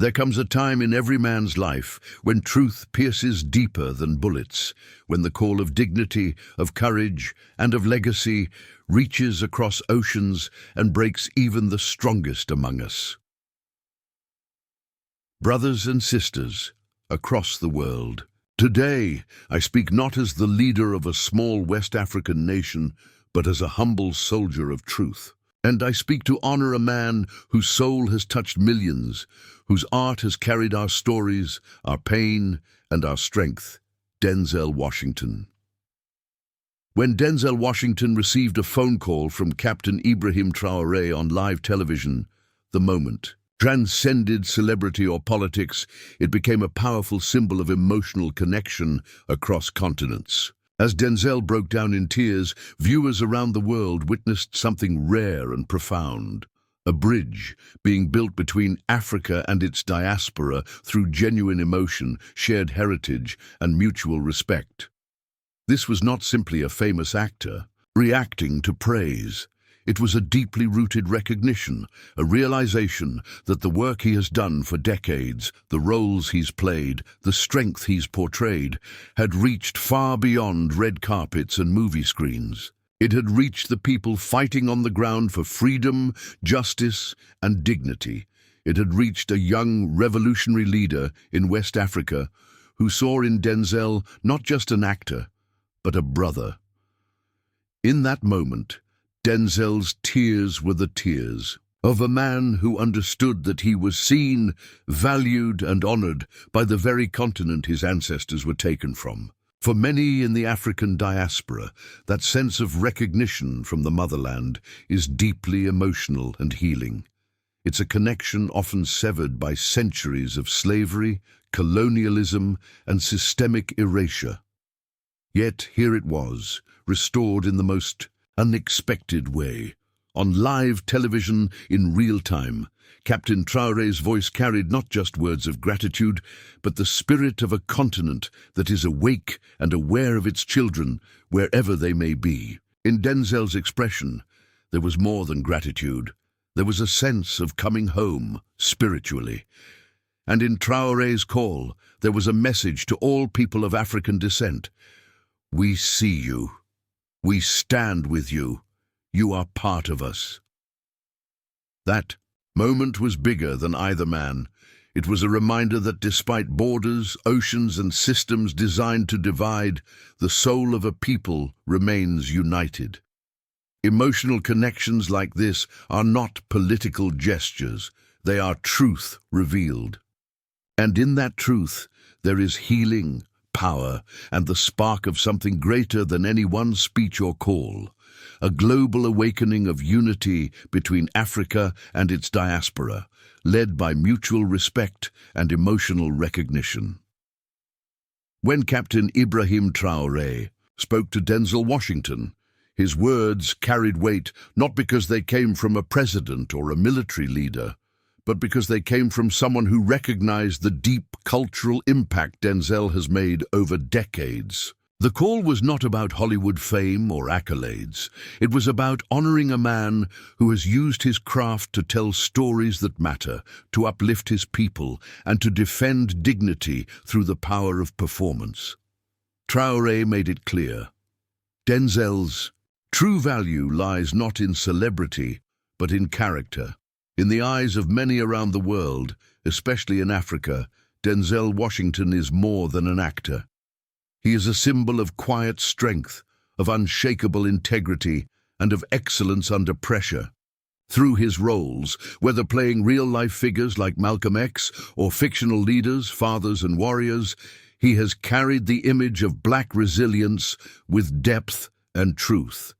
There comes a time in every man's life when truth pierces deeper than bullets, when the call of dignity, of courage, and of legacy reaches across oceans and breaks even the strongest among us. Brothers and sisters, across the world, today I speak not as the leader of a small West African nation, but as a humble soldier of truth. And I speak to honor a man whose soul has touched millions, whose art has carried our stories, our pain, and our strength, Denzel Washington. When Denzel Washington received a phone call from Captain Ibrahim Traoré on live television, the moment transcended celebrity or politics. It became a powerful symbol of emotional connection across continents. As Denzel broke down in tears, viewers around the world witnessed something rare and profound. A bridge being built between Africa and its diaspora through genuine emotion, shared heritage, and mutual respect. This was not simply a famous actor reacting to praise. It was a deeply rooted recognition, a realization that the work he has done for decades, the roles he's played, the strength he's portrayed, had reached far beyond red carpets and movie screens. It had reached the people fighting on the ground for freedom, justice, and dignity. It had reached a young revolutionary leader in West Africa who saw in Denzel not just an actor, but a brother. In that moment, Denzel's tears were the tears of a man who understood that he was seen, valued, and honored by the very continent his ancestors were taken from. For many in the African diaspora, that sense of recognition from the motherland is deeply emotional and healing. It's a connection often severed by centuries of slavery, colonialism, and systemic erasure. Yet here it was, restored in the most unexpected way. On live television in real time, Captain Traoré's voice carried not just words of gratitude, but the spirit of a continent that is awake and aware of its children wherever they may be. In Denzel's expression, there was more than gratitude. There was a sense of coming home, spiritually. And in Traoré's call, there was a message to all people of African descent. We see you. We stand with you. You are part of us. That moment was bigger than either man. It was a reminder that despite borders, oceans, and systems designed to divide, the soul of a people remains united. Emotional connections like this are not political gestures. They are truth revealed. And in that truth, there is healing, power, and the spark of something greater than any one speech or call, a global awakening of unity between Africa and its diaspora, led by mutual respect and emotional recognition. When Captain Ibrahim Traoré spoke to Denzel Washington, his words carried weight not because they came from a president or a military leader, but because they came from someone who recognized the deep cultural impact Denzel has made over decades. The call was not about Hollywood fame or accolades. It was about honoring a man who has used his craft to tell stories that matter, to uplift his people, and to defend dignity through the power of performance. Traoré made it clear. Denzel's true value lies not in celebrity, but in character. In the eyes of many around the world, especially in Africa, Denzel Washington is more than an actor. He is a symbol of quiet strength, of unshakable integrity, and of excellence under pressure. Through his roles, whether playing real-life figures like Malcolm X or fictional leaders, fathers and warriors, he has carried the image of black resilience with depth and truth.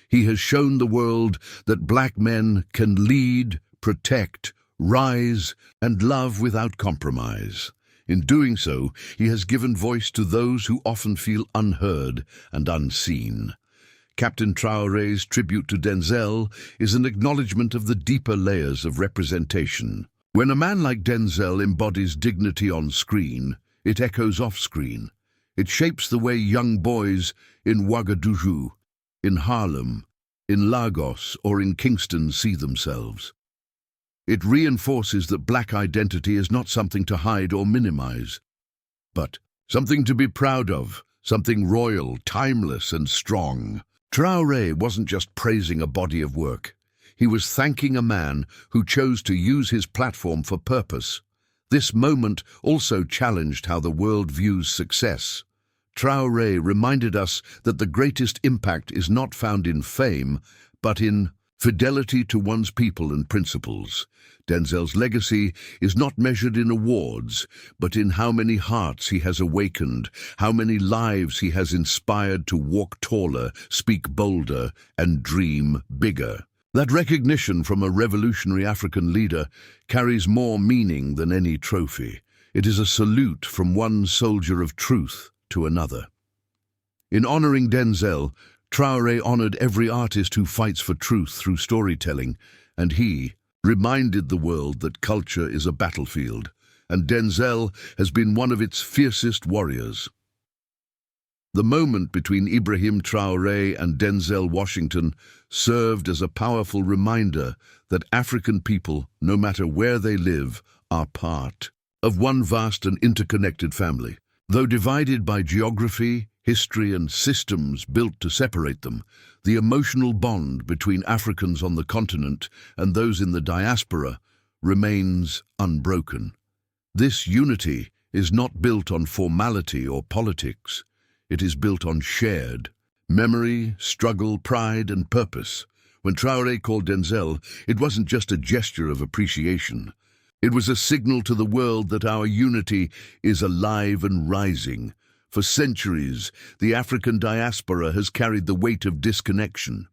He has shown the world that black men can lead, protect, rise, and love without compromise. In doing so, he has given voice to those who often feel unheard and unseen. Captain Traoré's tribute to Denzel is an acknowledgement of the deeper layers of representation. When a man like Denzel embodies dignity on screen, it echoes off-screen. It shapes the way young boys in Ouagadougou, in Harlem, in Lagos, or in Kingston see themselves. It reinforces that black identity is not something to hide or minimize, but something to be proud of, something royal, timeless, and strong. Traoré wasn't just praising a body of work. He was thanking a man who chose to use his platform for purpose. This moment also challenged how the world views success. Traoré reminded us that the greatest impact is not found in fame, but in fidelity to one's people and principles. Denzel's legacy is not measured in awards, but in how many hearts he has awakened, how many lives he has inspired to walk taller, speak bolder, and dream bigger. That recognition from a revolutionary African leader carries more meaning than any trophy. It is a salute from one soldier of truth to another. In honoring Denzel, Traoré honored every artist who fights for truth through storytelling, and he reminded the world that culture is a battlefield, and Denzel has been one of its fiercest warriors. The moment between Ibrahim Traoré and Denzel Washington served as a powerful reminder that African people, no matter where they live, are part of one vast and interconnected family. Though divided by geography, history, and systems built to separate them, the emotional bond between Africans on the continent and those in the diaspora remains unbroken. This unity is not built on formality or politics. It is built on shared memory, struggle, pride, and purpose. When Traoré called Denzel, it wasn't just a gesture of appreciation. It was a signal to the world that our unity is alive and rising. For centuries, the African diaspora has carried the weight of disconnection.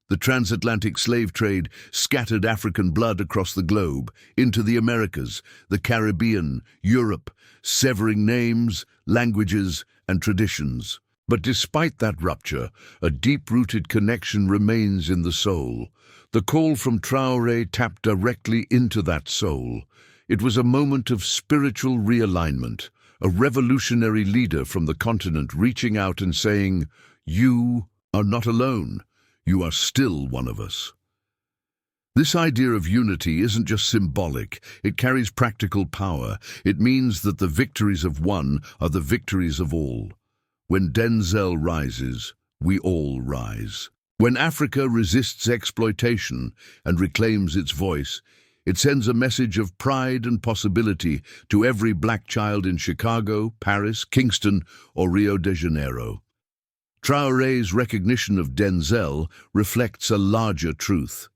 The transatlantic slave trade scattered African blood across the globe, into the Americas, the Caribbean, Europe, severing names, languages, and traditions. But despite that rupture, a deep-rooted connection remains in the soul. The call from Traoré tapped directly into that soul. It was a moment of spiritual realignment, a revolutionary leader from the continent reaching out and saying, "You are not alone. You are still one of us." This idea of unity isn't just symbolic, it carries practical power. It means that the victories of one are the victories of all. When Denzel rises, we all rise. When Africa resists exploitation and reclaims its voice, it sends a message of pride and possibility to every black child in Chicago, Paris, Kingston, or Rio de Janeiro. Traoré's recognition of Denzel reflects a larger truth,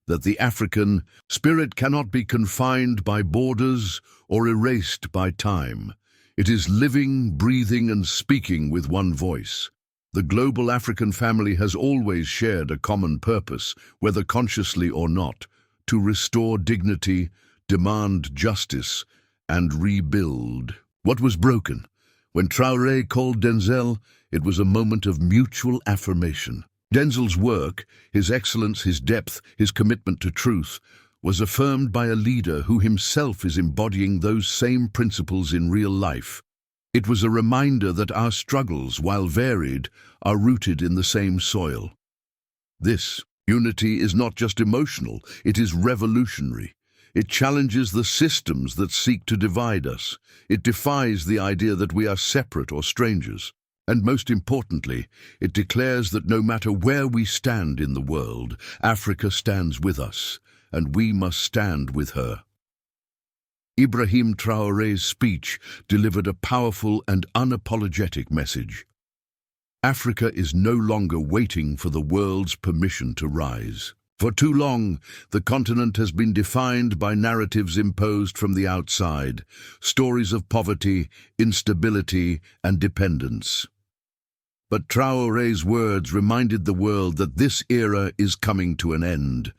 that the African spirit cannot be confined by borders or erased by time. It is living, breathing, and speaking with one voice. The global African family has always shared a common purpose, whether consciously or not, to restore dignity, demand justice, and rebuild what was broken. When Traoré called Denzel, it was a moment of mutual affirmation. Denzel's work, his excellence, his depth, his commitment to truth, was affirmed by a leader who himself is embodying those same principles in real life. It was a reminder that our struggles, while varied, are rooted in the same soil. This unity is not just emotional, it is revolutionary. It challenges the systems that seek to divide us. It defies the idea that we are separate or strangers. And most importantly, it declares that no matter where we stand in the world, Africa stands with us, and we must stand with her. Ibrahim Traoré's speech delivered a powerful and unapologetic message. Africa is no longer waiting for the world's permission to rise. For too long, the continent has been defined by narratives imposed from the outside, stories of poverty, instability, and dependence. But Traoré's words reminded the world that this era is coming to an end.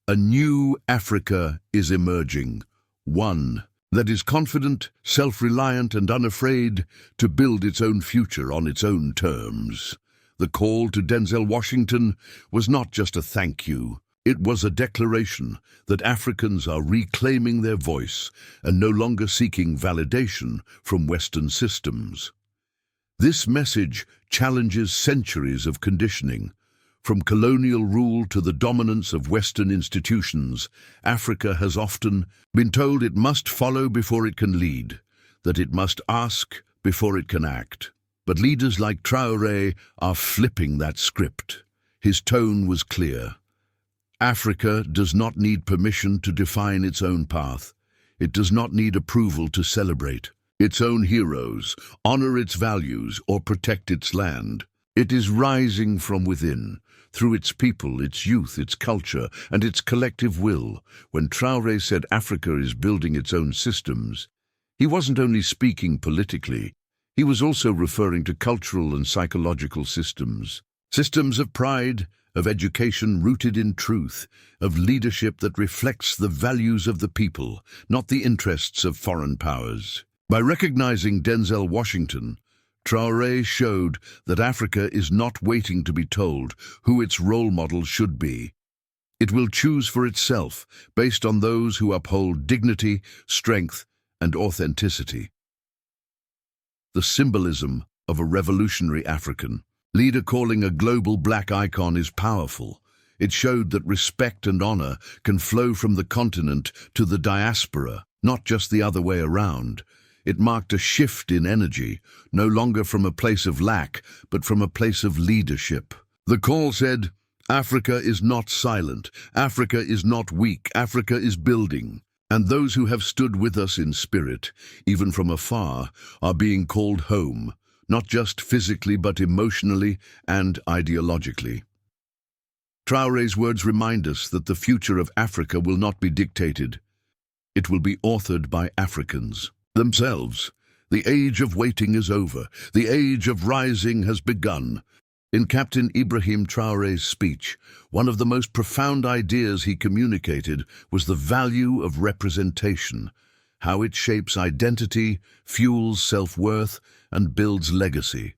A new Africa is emerging, one that is confident, self-reliant, and unafraid to build its own future on its own terms. The call to Denzel Washington was not just a thank you. It was a declaration that Africans are reclaiming their voice and no longer seeking validation from Western systems. This message challenges centuries of conditioning. From colonial rule to the dominance of Western institutions, Africa has often been told it must follow before it can lead, that it must ask before it can act. But leaders like Traoré are flipping that script. His tone was clear. Africa does not need permission to define its own path. It does not need approval to celebrate its own heroes, honor its values, or protect its land. It is rising from within, through its people, its youth, its culture, and its collective will. When Traoré said Africa is building its own systems, he wasn't only speaking politically, he was also referring to cultural and psychological systems. Systems of pride, of education rooted in truth, of leadership that reflects the values of the people, not the interests of foreign powers. By recognizing Denzel Washington, Traoré showed that Africa is not waiting to be told who its role model should be. It will choose for itself, based on those who uphold dignity, strength, and authenticity. The symbolism of a revolutionary African leader calling a global black icon is powerful. It showed that respect and honor can flow from the continent to the diaspora, not just the other way around. It marked a shift in energy, no longer from a place of lack, but from a place of leadership. The call said, Africa is not silent, Africa is not weak, Africa is building. And those who have stood with us in spirit, even from afar, are being called home, not just physically but emotionally and ideologically. Traoré's words remind us that the future of Africa will not be dictated. It will be authored by Africans themselves. The age of waiting is over. The age of rising has begun. In Captain Ibrahim Traoré's speech, one of the most profound ideas he communicated was the value of representation, how it shapes identity, fuels self-worth, and builds legacy.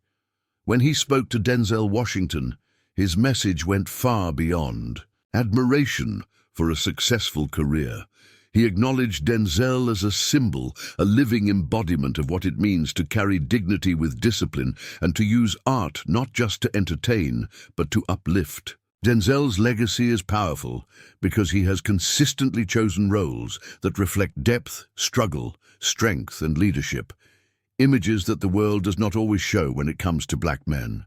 When he spoke to Denzel Washington, his message went far beyond admiration for a successful career. He acknowledged Denzel as a symbol, a living embodiment of what it means to carry dignity with discipline and to use art not just to entertain, but to uplift. Denzel's legacy is powerful because he has consistently chosen roles that reflect depth, struggle, strength, and leadership, images that the world does not always show when it comes to black men.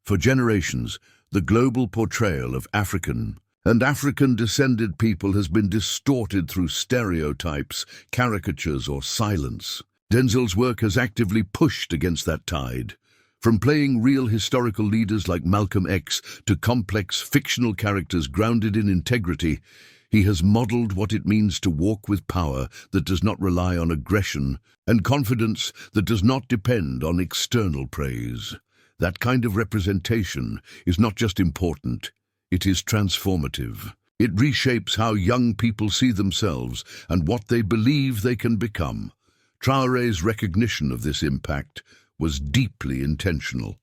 For generations, the global portrayal of African and African-descended people has been distorted through stereotypes, caricatures, or silence. Denzel's work has actively pushed against that tide. From playing real historical leaders like Malcolm X to complex fictional characters grounded in integrity, he has modeled what it means to walk with power that does not rely on aggression and confidence that does not depend on external praise. That kind of representation is not just important, it is transformative. It reshapes how young people see themselves and what they believe they can become. Traoré's recognition of this impact was deeply intentional.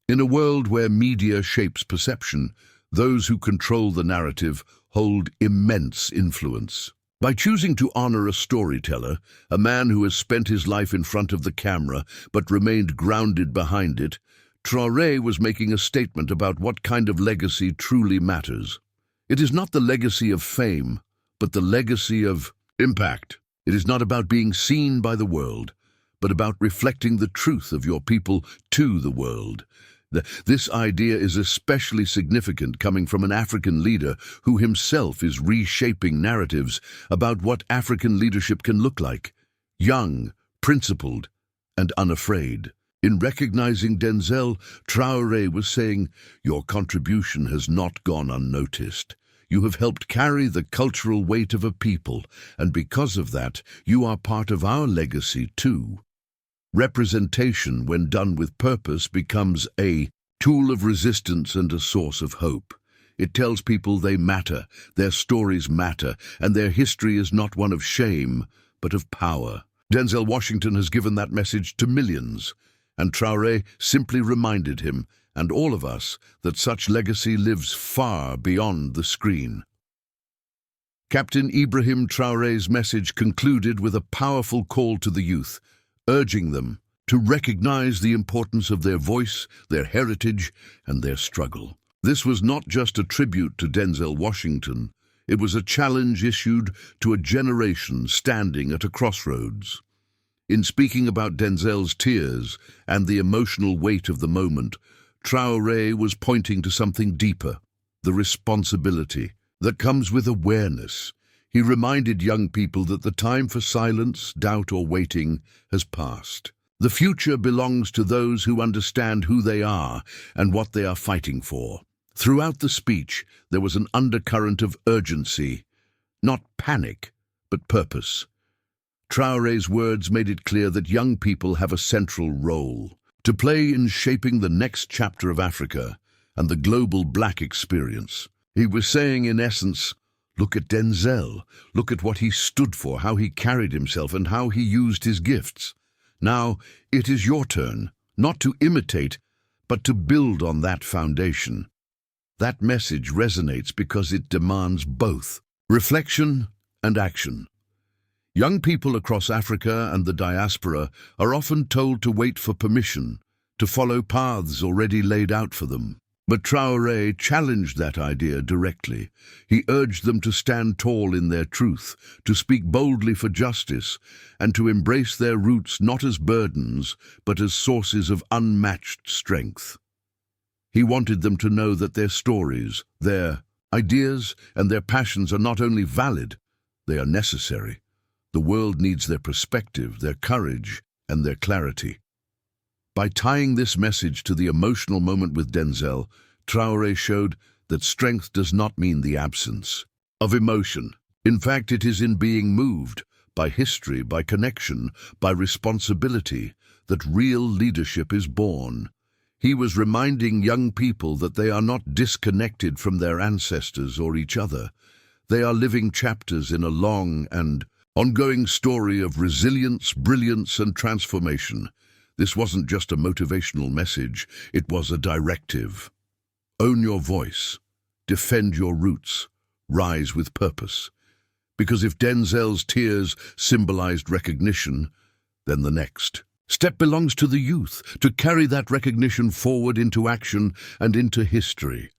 In a world where media shapes perception, those who control the narrative hold immense influence. By choosing to honor a storyteller, a man who has spent his life in front of the camera but remained grounded behind it, Traoré was making a statement about what kind of legacy truly matters. It is not the legacy of fame, but the legacy of impact. It is not about being seen by the world, but about reflecting the truth of your people to the world. This idea is especially significant coming from an African leader who himself is reshaping narratives about what African leadership can look like: young, principled, and unafraid. In recognizing Denzel, Traoré was saying, "Your contribution has not gone unnoticed. You have helped carry the cultural weight of a people, and because of that, you are part of our legacy too." Representation, when done with purpose, becomes a tool of resistance and a source of hope. It tells people they matter, their stories matter, and their history is not one of shame, but of power. Denzel Washington has given that message to millions, and Traoré simply reminded him, and all of us, that such legacy lives far beyond the screen. Captain Ibrahim Traoré's message concluded with a powerful call to the youth, urging them to recognize the importance of their voice, their heritage, and their struggle. This was not just a tribute to Denzel Washington, it was a challenge issued to a generation standing at a crossroads. In speaking about Denzel's tears and the emotional weight of the moment, Traoré was pointing to something deeper, the responsibility that comes with awareness. He reminded young people that the time for silence, doubt, or waiting has passed. The future belongs to those who understand who they are and what they are fighting for. Throughout the speech, there was an undercurrent of urgency, not panic, but purpose. Traoré's words made it clear that young people have a central role to play in shaping the next chapter of Africa and the global Black experience. He was saying, in essence, look at Denzel, look at what he stood for, how he carried himself, and how he used his gifts. Now, it is your turn, not to imitate, but to build on that foundation. That message resonates because it demands both reflection and action. Young people across Africa and the diaspora are often told to wait for permission, to follow paths already laid out for them. But Traoré challenged that idea directly. He urged them to stand tall in their truth, to speak boldly for justice, and to embrace their roots not as burdens, but as sources of unmatched strength. He wanted them to know that their stories, their ideas, and their passions are not only valid, they are necessary. The world needs their perspective, their courage, and their clarity. By tying this message to the emotional moment with Denzel, Traoré showed that strength does not mean the absence of emotion. In fact, it is in being moved by history, by connection, by responsibility, that real leadership is born. He was reminding young people that they are not disconnected from their ancestors or each other. They are living chapters in a long and ongoing story of resilience, brilliance, and transformation. This wasn't just a motivational message, it was a directive. Own your voice, defend your roots, rise with purpose. Because if Denzel's tears symbolized recognition, then the next step belongs to the youth, to carry that recognition forward into action and into history.